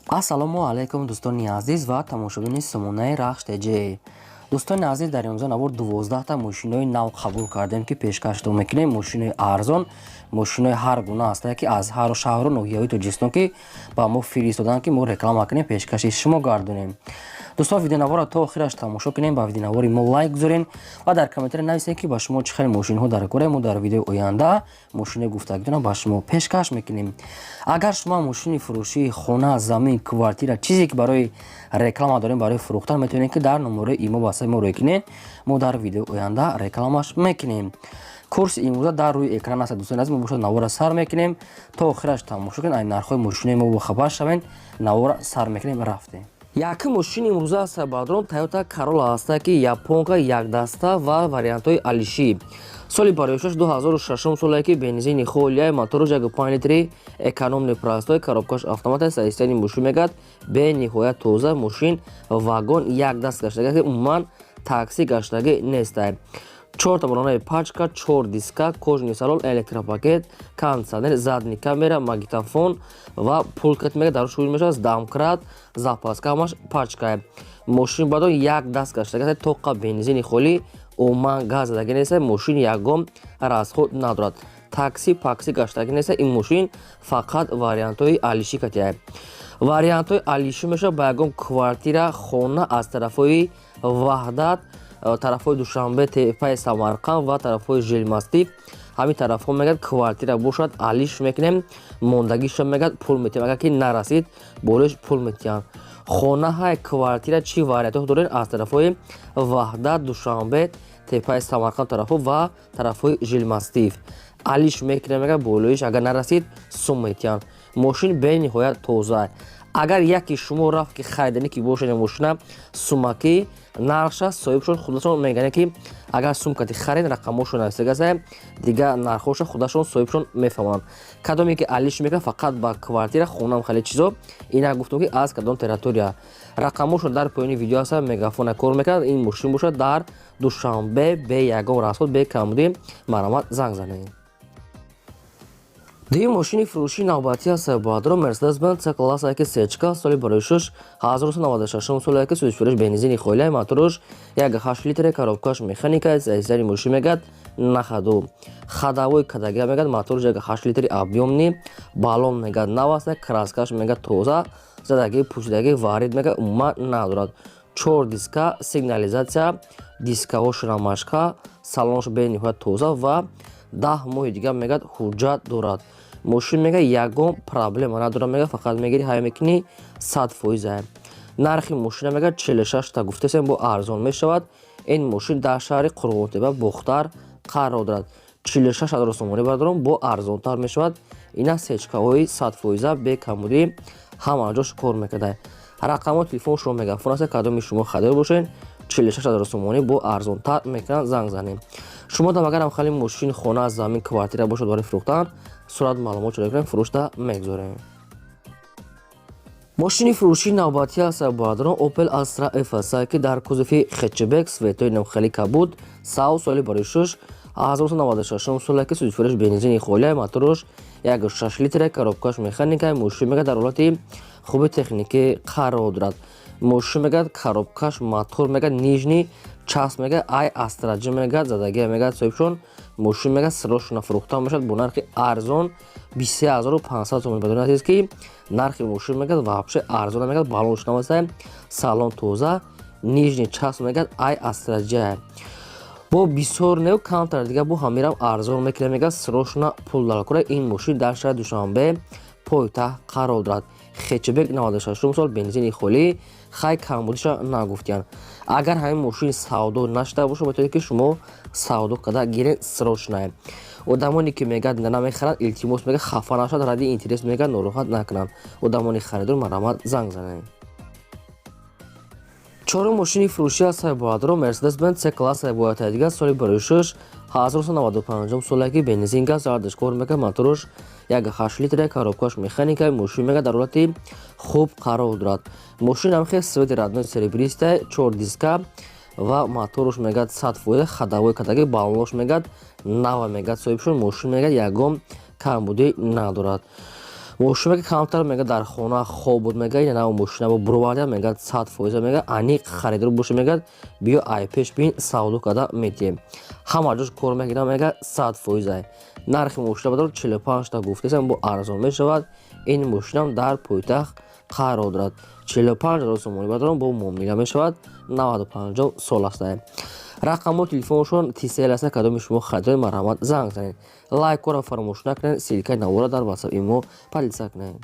ассалому алайкум дӯстони азиз ва тамошобини сомонаи рахш теҷе. дӯстони азиз, дар имрӯза навор 12та мошинои нав қабул кардем ки пешкашдо мекунем. Мошинои арзон, мошинои ҳар гуна ҳастае ки аз ҳар шаҳру ноҳияҳои Тоҷикистон ки ба мо фиристодан ки мо реклама кунем, пешкаши шумо гардонем. дӯстон, видеонавора то охираш тамошо кунем, ба видеонавори мо лайк гузорен ва дар комментаре нависем ки ба шумо чӣ хеле мошинҳо дар кора. Мо дар видеои оянда мошинаи гуфтагидона ба шумо пешкаш мекунем. агар шумо мошини фурӯшии хона, замин, квартира, чизе ки барои реклама дорем, барои фурӯхтан, метавонем ки дар номерои имо ба сайт мо рӯй кунед. Мо дар видеои оянда рекламаш мекунем. курси имрӯза дар рӯи экран аст. дӯстони азиз, мо бошад навора сар мекунем то охираш тамошо кунед, айн нархҳои мошинаи мо бохабар шавед. навора сар мекунем, рафтем. Яки мошини имрӯза аст баъдон Toyota Corolla аст ки японка якдаста ва вариантҳои алиши. соли 2006 солае ки бензини холияи мотори 1.5 литри экономни простой коробкаш автомата саистани мошин мегад. бениҳоят тоза мошин вагон якдаст гаштаги умуман такси гаштаги нестай. 4 тамонаи пачка, 4 диска, кожни салон, электропакет, кондиционер, задни камера, магнитофон ва пулкат мега дар шур мешавад, дамкрат, запаскамаш пачка. мошин бадон як даст гаштаги тоқа бензини холи умуман газ задаги неста. мошин ягон расход надорад. такси пакси гаштаги неста. ин мошин фақат вариантҳои алиши катия. вариантҳои алиши мешавад ба ягон квартира, хона аз тарафҳои ваҳдат, тарафҳои душанбе, тепаи самарқанд ва тарафҳои жилмастив. ҳамин тарафҳо мегӯяд квартира бошад, алиш мекунем, мондагиша мегӯяд пул метиҳем. агар ки нарасид болиш пул метиҳанд. хонаҳай квартира чӣ вариантҳо дорем аз тарафҳои ваҳдат, душанбе, тепаи самарқанд тарафҳо ва тарафҳои жилмастив. алиш мекунем, агар болоиш агар нарасид сум метиҳанд. мошин бениҳоят тоза. агар яки шумо рафт ки харидане ки бошад мошина сумаки нарша соҳибшон худашон мегӯянд ки агар сумкати харед рақамошо нависагаса дига нархоша худашон соҳибшон мефаҳманд. кадоме ки алиш мекунад фақат ба квартира, хонам хеле чизо. ина гуфтам ки аз кадом территория. рақамошо дар поёни видео аст. мегафона кор мекунад. ин мошин бошад дар душанбе бе ягон расход, бе камбудӣ маромад занг занед. дуюм мошини фурӯшии навбатӣ аст баъдро Mercedes-Benz C-Class C-чка соли 1996 солае ки сӯзишфурӯш бензини холияи мотораш 1.8 литре коробкаш механика саистани мошин мегад нахаду. хадавои кадагия мегад мотор 1.8 литри объёмни балон мегад нав аст. краскаш мегад тоза, задаги пӯшидаги варид мегад умуман надорад. 4 диска, сигнализатсия, дискаҳош рамашка, салонш бениҳоят тоза ва 10 моҳи дига мегад ҳуҷҷат дорад. мошин мега ягон проблема надорад, мега фақат мегири ҳай мекунӣ 100%. нархи мошина мега 46 та гуфтасем бо арзон мешавад. ин мошин дар шаҳри Қурғонтеба Бухтар қарор дорад. 46 000 сомонӣ бардорам бо арзонтар мешавад. ина сечкаҳои 100% бе камбудӣ ҳама ҷош кор мекарда. рақамои телефон шумо мегафон аст. кадоми шумо харидор бошед 46 000 сомонӣ бо арзонтар мекунад, занг занем. шумо дам агарам хали мошин, хона, замин, квартира бошад барои фурӯхтан, сурат маълумот чоро кунем, фурӯшта мегузорем. мошини фурӯшии навбатӣ аст баъдро Opel Astra F ки дар кузуфи хетчбек светои намхали кабуд сав соли 1996 солае ки сӯзишфурӯш бензини холияи мотораш 1.6 литре коробкаш механика. мошин мегад дар ҳолати хуби техникӣ қарор дорад. мошин мегад коробкаш мотор мегад нижни часп мегад ай астраҷи мегад задагия мегад соҳибшон. мошин мегад срочно фурӯхта мешавад бо нархи арзон 20500 сомон. бадон азиз ки нархи мошин мегад вообще арзона мегад. балонш навастай, салон тоза, нижни часп мегад ай астраҷи бо бисёр нев камтар дига бо ҳамирам арзон мекунад, мегад срочно пул далкура. ин мошин дар шаҳри Душанбе пойтаҳт қарор дорад. хетчбек 96 сол бензини холӣ хай камбудиша нагуфтиянд. агар ҳамин мошин савдо нашуда боша метавонед ки шумо савдо карда гиред срочно. одамоне ки мегад намехаранд илтимос мегад хафа нашад, ради интерес мегад нороҳат накунанд. одамони харидор маромад занг занед. чорум мошини фурӯшӣ аст баъдро Mercedes-Benz C-Class бояд дига соли 1995 солае ки бензин газ гардишкор мегад мотораш 1.8 литре коробкаш механика. мошин мегад дар ҳолати хуб қарор дорад. мошин ҳамхел свети радной серебристай, 4 диска ва мотораш мегад 100%. хадавои кадаги балонош мегад нава мегад соҳибшон. мошин мегад ягон камбудӣ надорад. мошина ки камтар мега дар хона хоб буд мега ин нав мошина бо бурварда мега 100% мега аниқ харидор боша мега биё ай пеш бин савдо када метием ҳама ҷош кор мегира мега 100%. нархи мошина бадор 45 та гуфтесам бо арзон мешавад. ин мошинам дар пойтахт қарор дорад. 45,000 сомонӣ бадорон бо муомила мешавад. 95 сол аст. рақамҳои телефоншон тисел аст. кадоми шумо харидори марҳамат занг занед. лайк кора фаромӯш накунед. силкаи навора дар ватсап имо падиса кунед.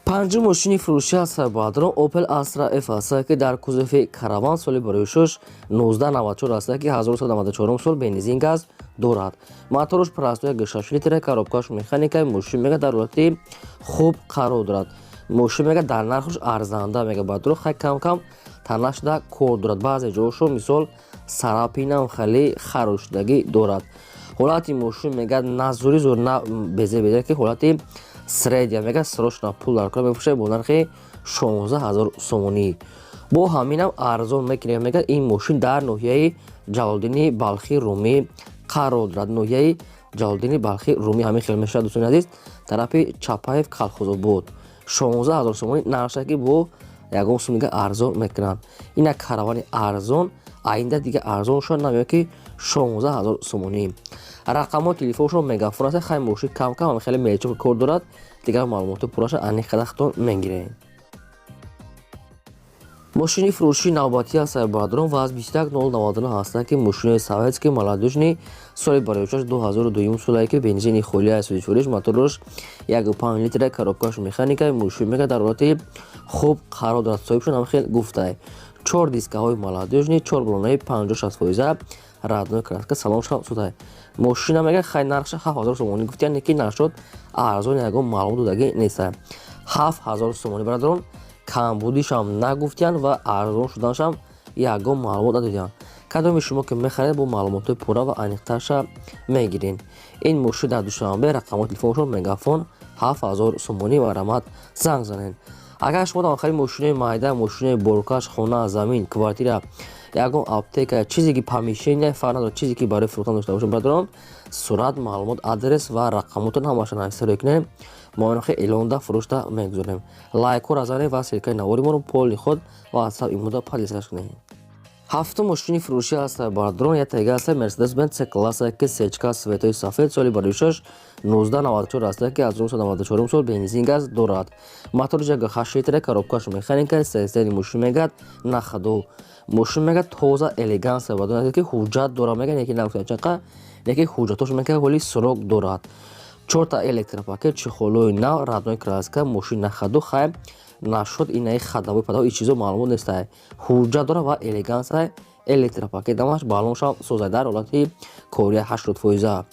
панҷум мошини фурӯшӣ аст баъдро Opel Astra F аст ки дар кузофи караван соли барои шуш 1994 аст ки 1994 сол бензин газ дорад. моторош простой 1.6 литр коробкаш механикаи мошин мега дар ҳолати хуб қарор дорад. мошин мега дар нархаш арзанда мега баъдро хай кам тана шуда кор дорад. баъзе ҷоҳошо мисол сарапинам хеле хароб шудагӣ дорад. ҳолати мошин мега на зури зур на безе ки ҳолати средия мега срочно пул дар кор мефурӯшад бо нархи 16000 сомонӣ. бо ҳаминам арзон мекунем мега ин мошин дар ноҳияи ҷалолдини балхи румӣ қарор дорад. ноҳияи ҷалолдини балхи румӣ ҳамин хел мешавад. дӯстони азиз тарафи чапаев колхозобод 16000 сомонӣ нархша ки бо ягон сум дига арзон мекунанд. ина каравани арзон аинда дига арзон шуд намеояд ки 16000 сомонӣ. рақамҳои телефоншон мегафон аст. хай мошин кам ҳам хеле меличок кор дорад. дигар маълумоти пурраша аниқ қадахтон мегиред. мошини фурӯшии навбатӣ аст баъдрон ва аз 21099 аст ки мошинои советский молодежни соли барои 2002 солае ки бензини холӣ аст. фурӯш моторош 1.5 литр коробкаш механикаи мошин мега дар ҳолати хуб қарор дорад. соҳибшон ҳам хел гуфтае 4 дискаҳои молодежни 4 балонаи 50-60% радной краска салонш ҳам судай. мошина мега хай нархша 7000 сомонӣ гуфтиян неки наршод арзон ягон маълумот додагӣ нест. 7000 сомонӣ бародарон камбудишам нагуфтиян ва арзон шуданашам ягон маълумот надодиян. кадоми шумо ки мехаред бо маълумоти пурра ва аниқтарша мегирин. ин мошин дар душанбе рақамҳои телефоншон мегафон 7000 сомонӣ марҳамат занг занед. агар шумо дар охири мошинои майда мошинои боркаш хона замин квартира ягон аптека чизе ки помещения фарқ надорад чизе ки барои фурӯхтан дошта бошед брадорон сурат маълумот адрес ва рақамотон ҳамаша нависта рӯй мо нахи эълонда фурӯшта мегузорем. лайкҳоро занед ва силкаи навориморо поли худ ватсап имода падисаш кунед. ҳафтум мошини фурӯшӣ аст баъдрон ятага аст Mercedes-Benz C-класс ки сечка светои сафед соли барои шуш 1994 аст ки 1994 сол бензин газ дорад. мотори 1.8 литр коробкаш механика системи мошин мега нахадо. мошин мега тоза элеганс баъдрон ки ҳуҷҷат дора мега неки навчақа неки ҳуҷҷатош мега ҳоли срок дорад. 4 та электропакет чихолои нав радной краска мошин нахадо хай нашуд инаи хадавои падао ин чизо маълумот нестае. ҳуҷҷат дора ва элегансае. электропакет намаш балоншам созай дар ҳолати кория 80%.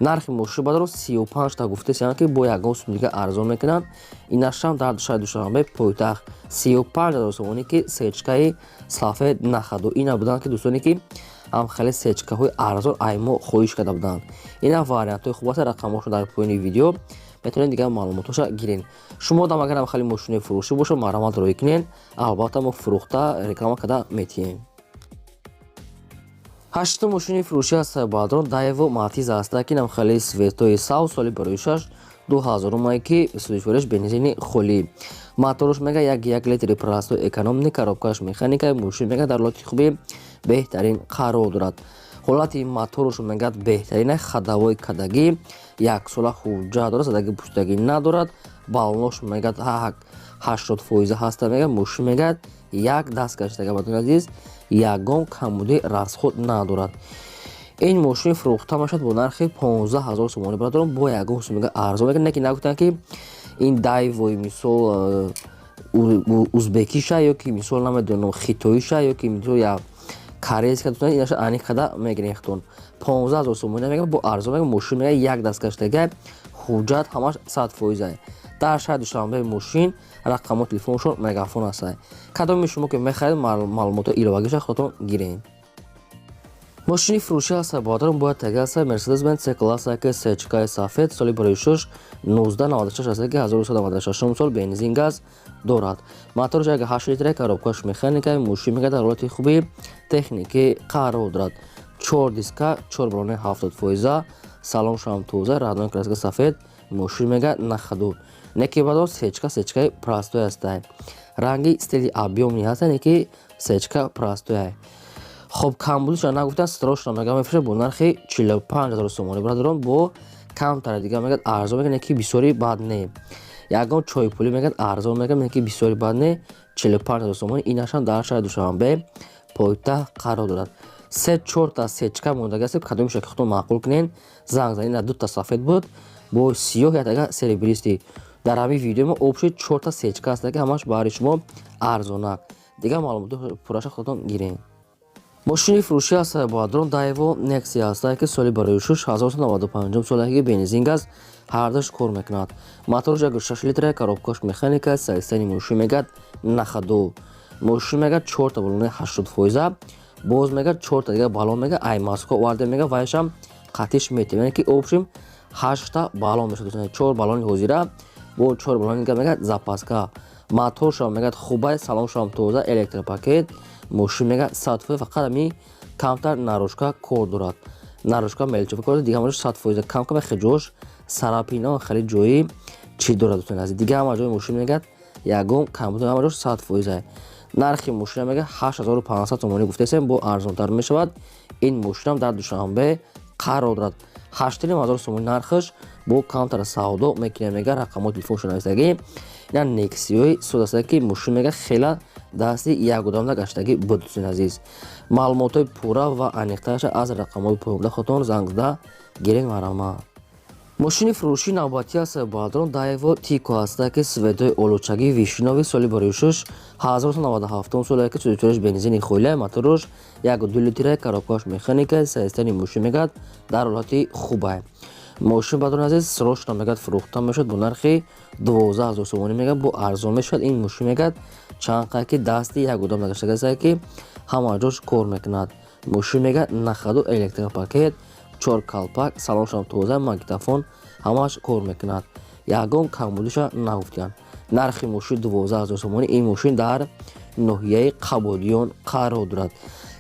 нархи мошин бадаро 35 та гуфтесиян ки бо ягон сум дига арзон мекунанд. инашам дар шаҳри душанбе пойтахт 35000 сомонӣ ки сечкаи сафед нахадо. ина буданд ки дӯстоне ки ҳам хеле сечкаҳои арзон аймо хоҳиш карда буданд. ина вариантҳои хуб аст. рақамҳошо дар поёни видео метавонед дигар маълумотоша гирен. шумо дам агар ҳам хеле мошинои фурӯшӣ боша марҳамат рӯй кунед. албатта мо фурӯхта реклама карда метиҳем. ҳаштум мошини фурӯшӣ аст баъдрон Daewoo Matiz аст ки нам хеле светои сав соли барои 6 2000 ки сӯзишвориш бензини холӣ. моторош мега 1 литри простой экономни коробкаш механикаи мошин мега дар ҳолати хуби беҳтарин қарор дорад. ҳолати моторош мега беҳтарина хадавои кадагӣ 1 сола ҳуҷҷат дорад задагӣ пуштагӣ надорад. балонош мега 80% ҳаста мега мошин мега як даст гаштага бадон азиз ягон камуди расход надорад. ин мошин фурӯхта мешавад бо нархи 15000 сомонӣ брадорон бо ягон сум мега арзон мега неки нагуфтанд ки ин Daewoo мисол узбекиша ё ки мисол намедонам хитоиша ё ки мисол я корейска дӯстон инаша аниқ када мегирехтон 15000 сомонӣ мега бо арзон мега мошин мега як даст гаштага ҳуҷҷат ҳамаш 100%. дар шаҳри душанбе мошин рақамҳои телефоншон мегафон аст. кадоми шумо ки мехаред маълумоти иловагиша худтон гиред. мошини фурӯшӣ аст баъдрон бояд тага аст Mercedes-Benz C-класс ки сечкаи сафед соли барои шуш 1996 аст ки 1996 сол бензин газ дорад. мотори 1.8 литр коробкаш механикаи мошин мега дар ҳолати хуби техникӣ қарор дорад. 4 диска 4 балонаи 70%. салоншам тоза радной краска сафед мошин мегӯяд на хаду, не ки бадо сечкаи простой астае. ранги стили объёмни ҳаст, не ки сечка простое. хоб камбудиша нагуфтан страшно мега мефрӯшад бо нархи 45000 сомонӣ. брадорон бо камтара дига мегӯяд арзон мега, не ки бисёри бад не. ягон чойпулӣ мегӯяд арзон мега, не ки бисёри бад не. 45000 сомонӣ. инашам дар шаҳри душанбе пойтахт қарор дорад. 3-4 та сечка мондаги аст, кадомиша ки худтон маъқул кунен. занг занед. ина 2 та сафед буд бо сиёҳ, ятага серебристи. дар ҳамин видео мо обши 4 та сечка аст ки ҳамаш баҳри шумо арзонак. дига маълумоти пурраша худтон гирен. мошини фурӯшӣ аст бадрон Daewoo Nexia аст ки соли барои шуш 1995 солаги бензин газ ҳардаш кор мекунад. моторош 6 литра, коробкаш механика, сайстани мошин мегӯяд на ходу. мошин мегӯяд 4 та баллони 80%, боз мегӯяд 4 та дига баллон мега аймаска оварда мега вайшам қатиш метавонад, яъне ки обшим 8 та баллон мешад. 4 баллони ҳозира бо 4 баллони дига мегӯяд запаска. моторшам мегӯяд хубай, салоншам тоза, электропакет. мошин мегӯяд 100%, фақат ами камтар нарӯшка кор дорад. нарӯшка мелчоф кор дига ҳамаш 100% камка ва хиҷош сарапина хали ҷои чӣ дорад. дӯстон азиз, дига ҳама ҷои мошин мегӯяд ягон камбуд ҳама ҷош 100%. нархи мошина мегӯяд 8500 сомонӣ гуфтаесем, бо арзонтар мешавад. ин мошинам дар душанбе қарор дорад. 8000 сомонӣ нархаш, бо камтар савдо мекунем. мега рақамои телефоншо нависагӣ. ина Nexia суд аст ки мошин мега хела дасти ягодамда гаштагӣ буд. дӯстон азиз, маълумотои пурра ва аниқтааша аз рақамои поёмда худтон занг зада гирен. марама мошини фурӯшии навбатӣ аст бадрон Daewoo Tico аст ки сведои олучаги вишнови соли барои шуш 1997 соле ки сӯзиштораш бензини хойле, моторош 1.2 литра, коробкаш механика, сайстани мошин мегӯяд дар ҳолати хубай. мошин бадрон азиз срочно мегӯяд фурӯхта мешавад бо нархи 12000 сомонӣ мегӯяд, бо арзон мешавад. ин мошин мегӯяд чанқа ки дасти ягодам нагаштага аст ки ҳама ҷош кор мекунад. мошин мегӯяд на ходу, электропакет, 4 калпак, салоншам тоза, магнитофон ҳамаш кор мекунад. ягон камбудиша нагуфтиян. нархи мошин 12000 сомонӣ. ин мошин дар ноҳияи қабодиён қарор дорад.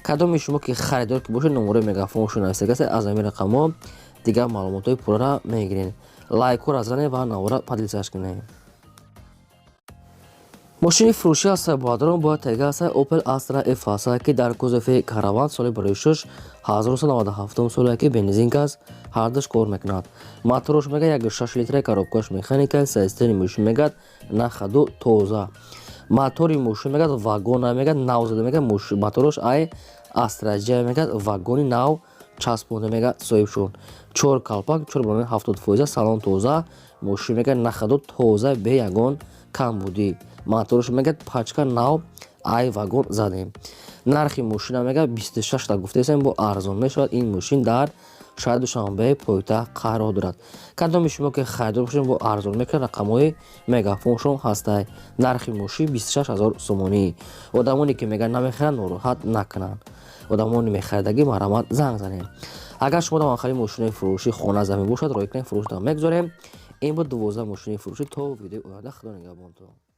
кадоми шумо ки харидор ки бошед, номерои мегафоншо нависага аст, аз ҳамин рақамҳо дига маълумотои пуррара мегирен. лайкора занед ва навора поделитсаш кунед. мошини фурӯшӣ аст бадрон бо тега аст Opel Astra F аст ки дар кузофи караван соли барои шуш 1997 соле ки бензин газ ҳардаш кор мекунад. моторош мега 1.6 литра, коробкаш механика, сайстани мошин мегӯяд на ходу тоза. мотори мошин мегӯяд вагона мегӯяд нав зада мега. моторош ай Astra мегӯяд вагони нав часпонда мега соҳибшон. 4 калпак, 4 баллони 70%, салон тоза. мошин мегӯяд на ходу тоза бе ягон камбудӣ. моторош мегӯяд пачка нав ай вагон задем. нархи мошина мегӯяд 26 та гуфтаесем, бо арзон мешавад. ин мошин дар шаҳри душанбе пойтахт қарор дорад. кадоми шумо ки харидор бошед, бо арзон мекунад. рақамҳои мегафоншон ҳастад. нархи мошин 26000 сомонӣ. одамоне ки мегӯяд намехаранд нороҳат накунанд. одамони мехаридагӣ марҳамат занг занед. агар шумо даванхари мошинаи фурӯшӣ хона замин бошад, роҳи кунед фурӯштан мегузорем. ин буд 12 мошини фурӯшӣ. то видеои оянда худо нигаҳбонтон.